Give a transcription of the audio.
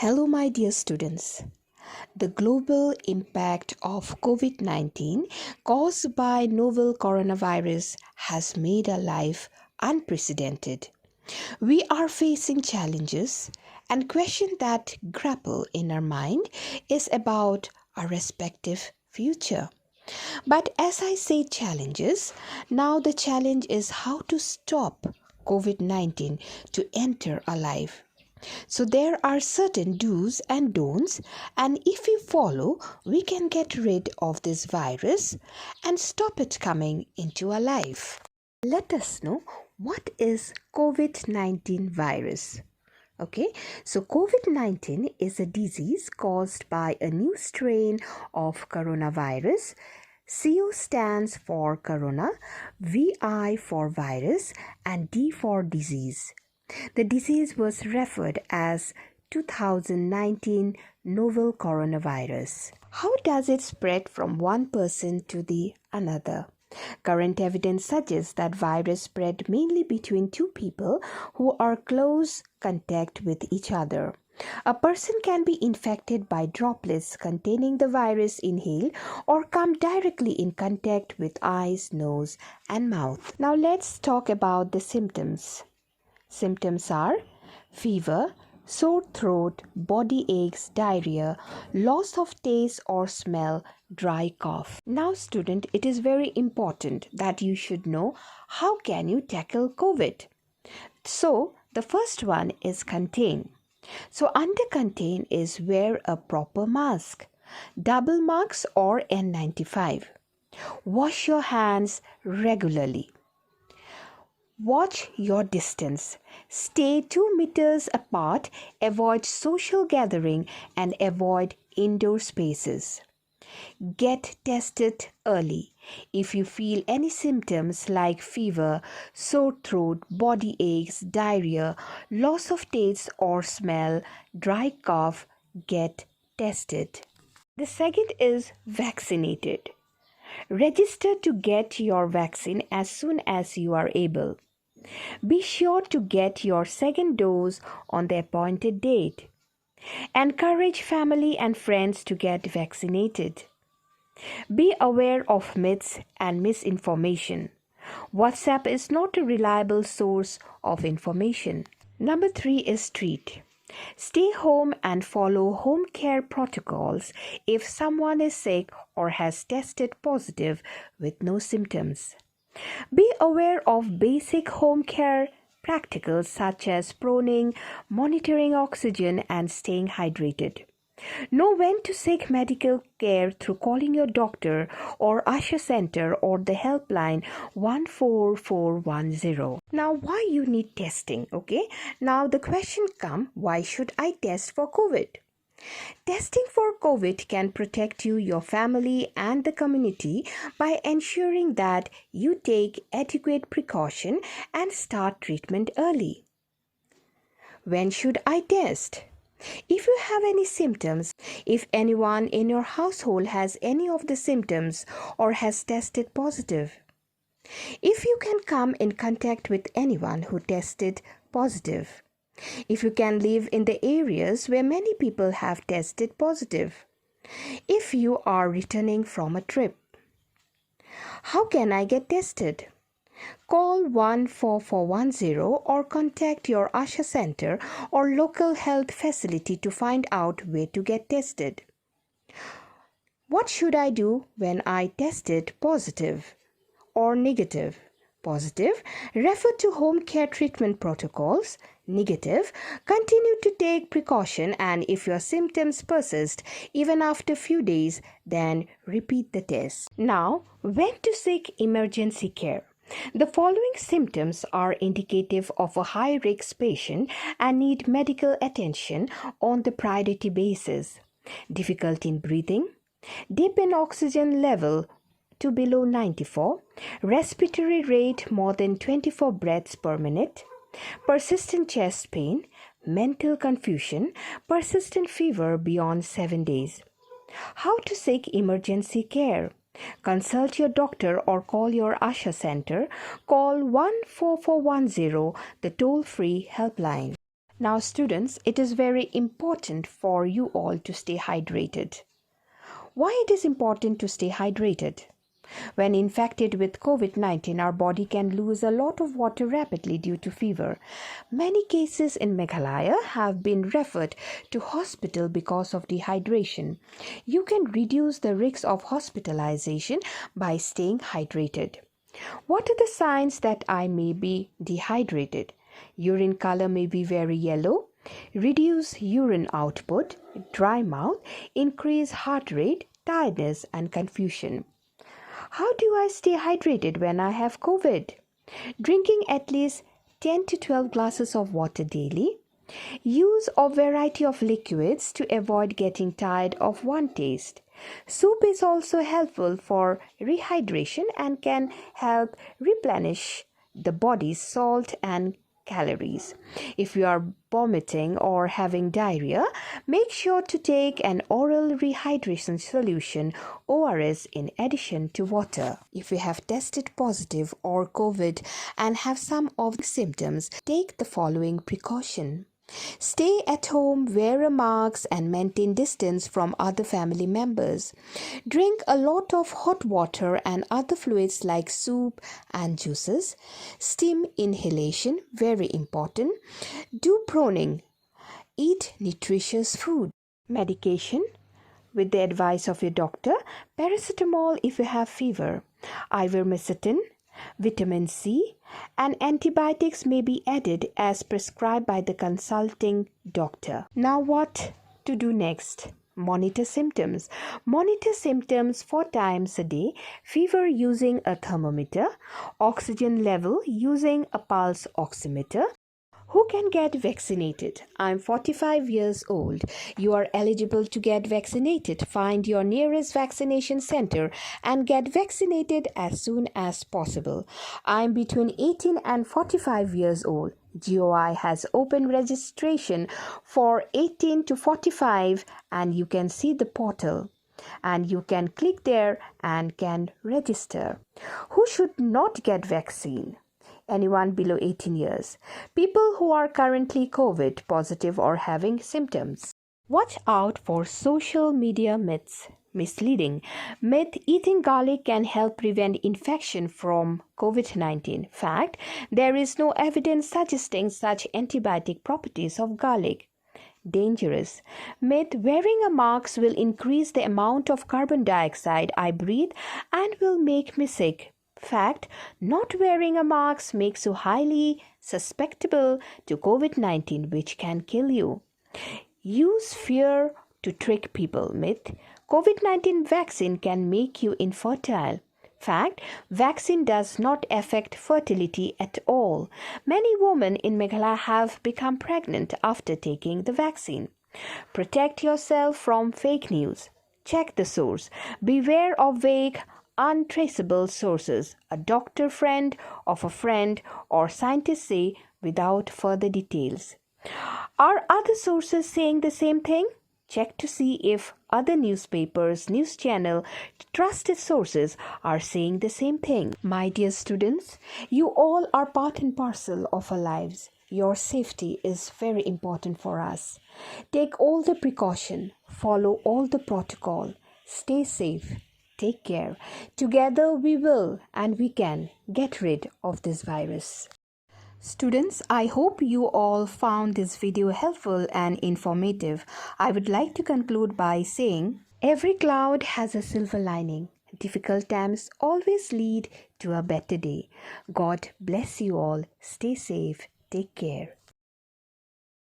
Hello, my dear students. The global impact of COVID-19 caused by novel coronavirus has made our life unprecedented. We are facing challenges, and question that grapple in our mind is about our respective future. But as I say challenges, now the challenge is how to stop COVID-19 to enter our life. So there are certain do's and don'ts, and if we follow, we can get rid of this virus and stop it coming into our life. Let us know what is COVID-19 virus. Okay, so COVID-19 is a disease caused by a new strain of coronavirus. CO stands for corona, VI for virus, and D for disease. The disease was referred as 2019 novel coronavirus. How does it spread from one person to the another? Current evidence suggests that virus spread mainly between two people who are close contact with each other. A person can be infected by droplets containing the virus inhaled or come directly in contact with eyes, nose, and mouth. Now let's talk about the symptoms. Symptoms are fever, sore throat, body aches, diarrhea, loss of taste or smell, dry cough. Now student, it is very important that you should know how can you tackle COVID. So the first one is contain. So under contain is wear a proper mask, double mask or N95. Wash your hands regularly. Watch your distance. Stay 2 meters apart, avoid social gathering and avoid indoor spaces. Get tested early. If you feel any symptoms like fever, sore throat, body aches, diarrhea, loss of taste or smell, dry cough, get tested. The second is vaccinated. Register to get your vaccine as soon as you are able. Be sure to get your second dose on the appointed date. Encourage family and friends to get vaccinated. Be aware of myths and misinformation. WhatsApp is not a reliable source of information. Number 3 is treat. Stay home and follow home care protocols if someone is sick or has tested positive with no symptoms. Be aware of basic home care practicals such as proning, monitoring oxygen, and staying hydrated. Know when to seek medical care through calling your doctor or ASHA center or the helpline 14410. Now, why you need testing? Okay. Now the question comes, why should I test for COVID? Testing for COVID can protect you, your family, and the community by ensuring that you take adequate precaution and start treatment early. When should I test? If you have any symptoms, if anyone in your household has any of the symptoms or has tested positive, if you can come in contact with anyone who tested positive, if you can live in the areas where many people have tested positive, if you are returning from a trip. How can I get tested? Call 14410 or contact your ASHA center or local health facility to find out where to get tested. What should I do when I tested positive or negative? Positive, refer to home care treatment protocols. Negative, continue to take precaution, and if your symptoms persist even after a few days, then repeat the test. Now, when to seek emergency care? The following symptoms are indicative of a high-risk patient and need medical attention on the priority basis. Difficulty in breathing, dip in oxygen level to below 94, respiratory rate more than 24 breaths per minute, persistent chest pain, mental confusion, persistent fever beyond 7 days. How to seek emergency care? Consult your doctor or call your ASHA center. Call 14410, the toll-free helpline. Now, students, it is very important for you all to stay hydrated. Why it is important to stay hydrated? When infected with COVID-19, our body can lose a lot of water rapidly due to fever. Many cases in Meghalaya have been referred to hospital because of dehydration. You can reduce the risk of hospitalization by staying hydrated. What are the signs that I may be dehydrated? Urine color may be very yellow, reduce urine output, dry mouth, increased heart rate, tiredness and confusion. How do I stay hydrated when I have COVID? Drinking at least 10 to 12 glasses of water daily. Use a variety of liquids to avoid getting tired of one taste. Soup is also helpful for rehydration and can help replenish the body's salt and calories. If you are vomiting or having diarrhea, make sure to take an oral rehydration solution ORS in addition to water. If you have tested positive or COVID and have some of the symptoms, take the following precaution. Stay at home, wear a mask and maintain distance from other family members. Drink a lot of hot water and other fluids like soup and juices. Steam inhalation, very important. Do proning. Eat nutritious food. Medication. With the advice of your doctor, paracetamol if you have fever, ivermectin, vitamin C, and antibiotics may be added as prescribed by the consulting doctor. Now what to do next? Monitor symptoms. Monitor symptoms 4 times a day. Fever using a thermometer. Oxygen level using a pulse oximeter. Who can get vaccinated? I'm 45 years old. You are eligible to get vaccinated. Find your nearest vaccination center and get vaccinated as soon as possible. I'm between 18 and 45 years old. GOI has open registration for 18 to 45 and you can see the portal. And you can click there and can register. Who should not get vaccine? Anyone below 18 years. People who are currently COVID positive or having symptoms. Watch out for social media myths. Misleading. Myth: eating garlic can help prevent infection from COVID-19. Fact: there is no evidence suggesting such antibiotic properties of garlic. Dangerous. Myth: wearing a mask will increase the amount of carbon dioxide I breathe and will make me sick. Fact: not wearing a mask makes you highly susceptible to COVID-19, which can kill you. Use fear to trick people. Myth: COVID-19 vaccine can make you infertile. Fact: vaccine does not affect fertility at all. Many women in Meghalaya have become pregnant after taking the vaccine. Protect yourself from fake news. Check the source. Beware of vague, untraceable sources. A doctor friend of a friend or scientists say without further details. Are other sources saying the same thing? Check to see if other newspapers, news channel, trusted sources are saying the same thing. My dear students, you all are part and parcel of our lives. Your safety is very important for us. Take all the precaution, follow all the protocol, stay safe. Take care. Together we will and we can get rid of this virus. Students, I hope you all found this video helpful and informative. I would like to conclude by saying, every cloud has a silver lining. Difficult times always lead to a better day. God bless you all. Stay safe. Take care.